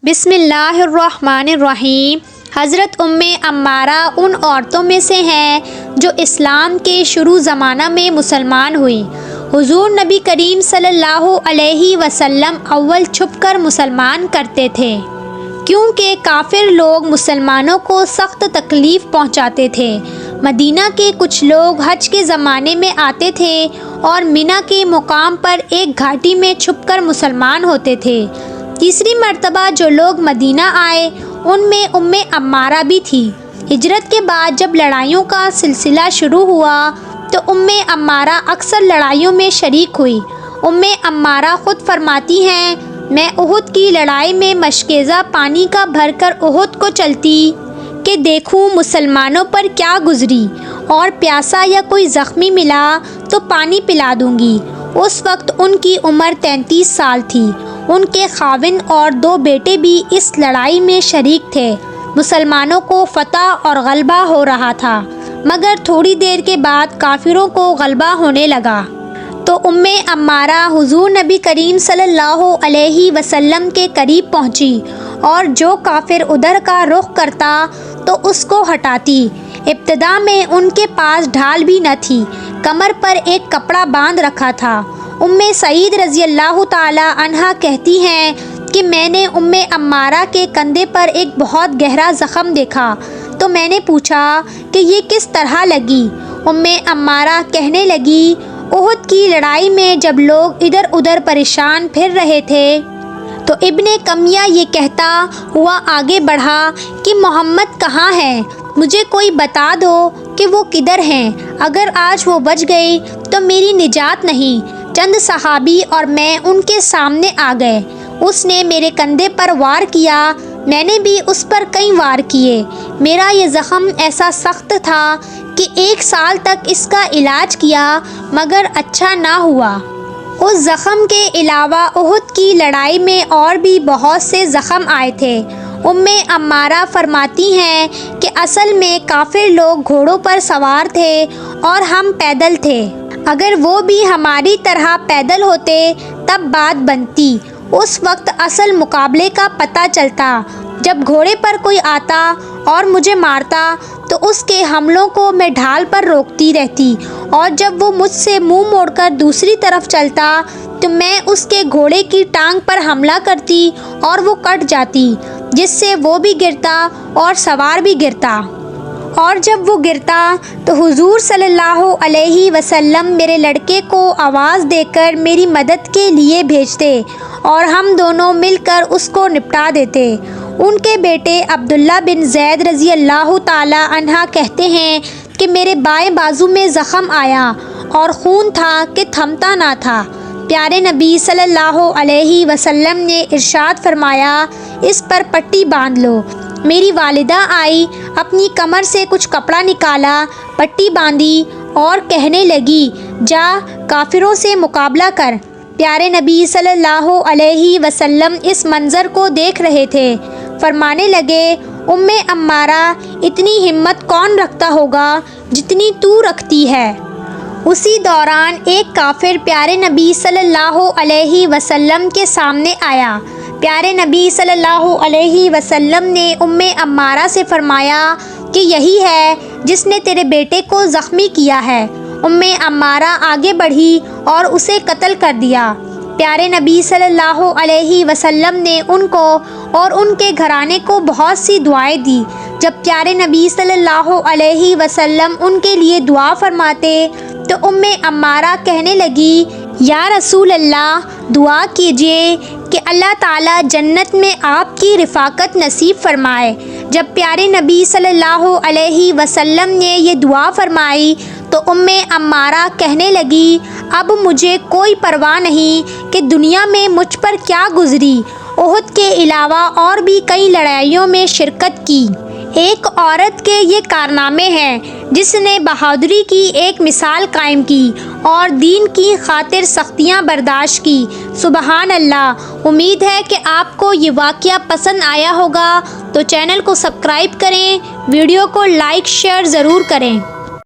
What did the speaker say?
بسم اللہ الرحمن الرحیم۔ حضرت عمارہ ان عورتوں میں سے ہیں جو اسلام کے شروع زمانہ میں مسلمان ہوئی۔ حضور نبی کریم صلی اللہ علیہ وسلم اول چھپ کر مسلمان کرتے تھے، کیونکہ کافر لوگ مسلمانوں کو سخت تکلیف پہنچاتے تھے۔ مدینہ کے کچھ لوگ حج کے زمانے میں آتے تھے اور منی کے مقام پر ایک گھاٹی میں چھپ کر مسلمان ہوتے تھے۔ تیسری مرتبہ جو لوگ مدینہ آئے ان میں عمارہ بھی تھی۔ ہجرت کے بعد جب لڑائیوں کا سلسلہ شروع ہوا تو عمارہ اکثر لڑائیوں میں شریک ہوئی۔ عمارہ خود فرماتی ہیں، میں احد کی لڑائی میں مشکیزہ پانی کا بھر کر احد کو چلتی کہ دیکھوں مسلمانوں پر کیا گزری، اور پیاسا یا کوئی زخمی ملا تو پانی پلا دوں گی۔ اس وقت ان کی عمر 33 سال تھی۔ ان کے خاوند اور 2 بیٹے بھی اس لڑائی میں شریک تھے۔ مسلمانوں کو فتح اور غلبہ ہو رہا تھا، مگر تھوڑی دیر کے بعد کافروں کو غلبہ ہونے لگا۔ تو عمارہ حضور نبی کریم صلی اللہ علیہ وسلم کے قریب پہنچی اور جو کافر ادھر کا رخ کرتا تو اس کو ہٹاتی۔ ابتدا میں ان کے پاس ڈھال بھی نہ تھی، کمر پر ایک کپڑا باندھ رکھا تھا۔ سعید رضی اللہ تعالی عنہا کہتی ہیں کہ میں نے عمارہ کے کندھے پر ایک بہت گہرا زخم دیکھا، تو میں نے پوچھا کہ یہ کس طرح لگی؟ عمارہ کہنے لگی، احد کی لڑائی میں جب لوگ ادھر ادھر پریشان پھر رہے تھے تو ابن کمیہ یہ کہتا ہوا آگے بڑھا کہ محمد کہاں ہیں؟ مجھے کوئی بتا دو کہ وہ کدھر ہیں۔ اگر آج وہ بچ گئے تو میری نجات نہیں۔ چند صحابی اور میں ان کے سامنے آ گئے۔ اس نے میرے کندھے پر وار کیا، میں نے بھی اس پر کئی وار کیے۔ میرا یہ زخم ایسا سخت تھا کہ 1 سال تک اس کا علاج کیا مگر اچھا نہ ہوا۔ اس زخم کے علاوہ احد کی لڑائی میں اور بھی بہت سے زخم آئے تھے۔ عمارہ فرماتی ہیں کہ اصل میں کافر لوگ گھوڑوں پر سوار تھے اور ہم پیدل تھے۔ اگر وہ بھی ہماری طرح پیدل ہوتے تب بات بنتی۔ اس وقت اصل مقابلے کا پتہ چلتا۔ جب گھوڑے پر کوئی آتا اور مجھے مارتا تو اس کے حملوں کو میں ڈھال پر روکتی رہتی، اور جب وہ مجھ سے منہ موڑ کر دوسری طرف چلتا تو میں اس کے گھوڑے کی ٹانگ پر حملہ کرتی اور وہ کٹ جاتی، جس سے وہ بھی گرتا اور سوار بھی گرتا۔ اور جب وہ گرتا تو حضور صلی اللہ علیہ وسلم میرے لڑکے کو آواز دے کر میری مدد کے لیے بھیجتے اور ہم دونوں مل کر اس کو نپٹا دیتے۔ ان کے بیٹے عبداللہ بن زید رضی اللہ تعالی عنہ کہتے ہیں کہ میرے بائیں بازو میں زخم آیا اور خون تھا کہ تھمتا نہ تھا۔ پیارے نبی صلی اللہ علیہ وسلم نے ارشاد فرمایا، اس پر پٹی باندھ لو۔ میری والدہ آئی، اپنی کمر سے کچھ کپڑا نکالا، پٹی باندھی اور کہنے لگی، جا کافروں سے مقابلہ کر۔ پیارے نبی صلی اللہ علیہ وسلم اس منظر کو دیکھ رہے تھے، فرمانے لگے، عمارہ اتنی ہمت کون رکھتا ہوگا جتنی تو رکھتی ہے۔ اسی دوران ایک کافر پیارے نبی صلی اللہ علیہ وسلم کے سامنے آیا۔ پیارے نبی صلی اللہ علیہ وسلم نے عمارہ سے فرمایا کہ یہی ہے جس نے تیرے بیٹے کو زخمی کیا ہے۔ عمارہ آگے بڑھی اور اسے قتل کر دیا۔ پیارے نبی صلی اللہ علیہ وسلم نے ان کو اور ان کے گھرانے کو بہت سی دعائیں دی۔ جب پیارے نبی صلی اللہ علیہ وسلم ان کے لیے دعا فرماتے تو عمارہ کہنے لگی، یا رسول اللہ، دعا کیجئے کہ اللہ تعالیٰ جنت میں آپ کی رفاقت نصیب فرمائے۔ جب پیارے نبی صلی اللہ علیہ وسلم نے یہ دعا فرمائی تو عمارہ کہنے لگی، اب مجھے کوئی پرواہ نہیں کہ دنیا میں مجھ پر کیا گزری۔ احد کے علاوہ اور بھی کئی لڑائیوں میں شرکت کی۔ ایک عورت کے یہ کارنامے ہیں جس نے بہادری کی ایک مثال قائم کی اور دین کی خاطر سختیاں برداشت کی۔ سبحان اللہ۔ امید ہے کہ آپ کو یہ واقعہ پسند آیا ہوگا، تو چینل کو سبسکرائب کریں، ویڈیو کو لائک شیئر ضرور کریں۔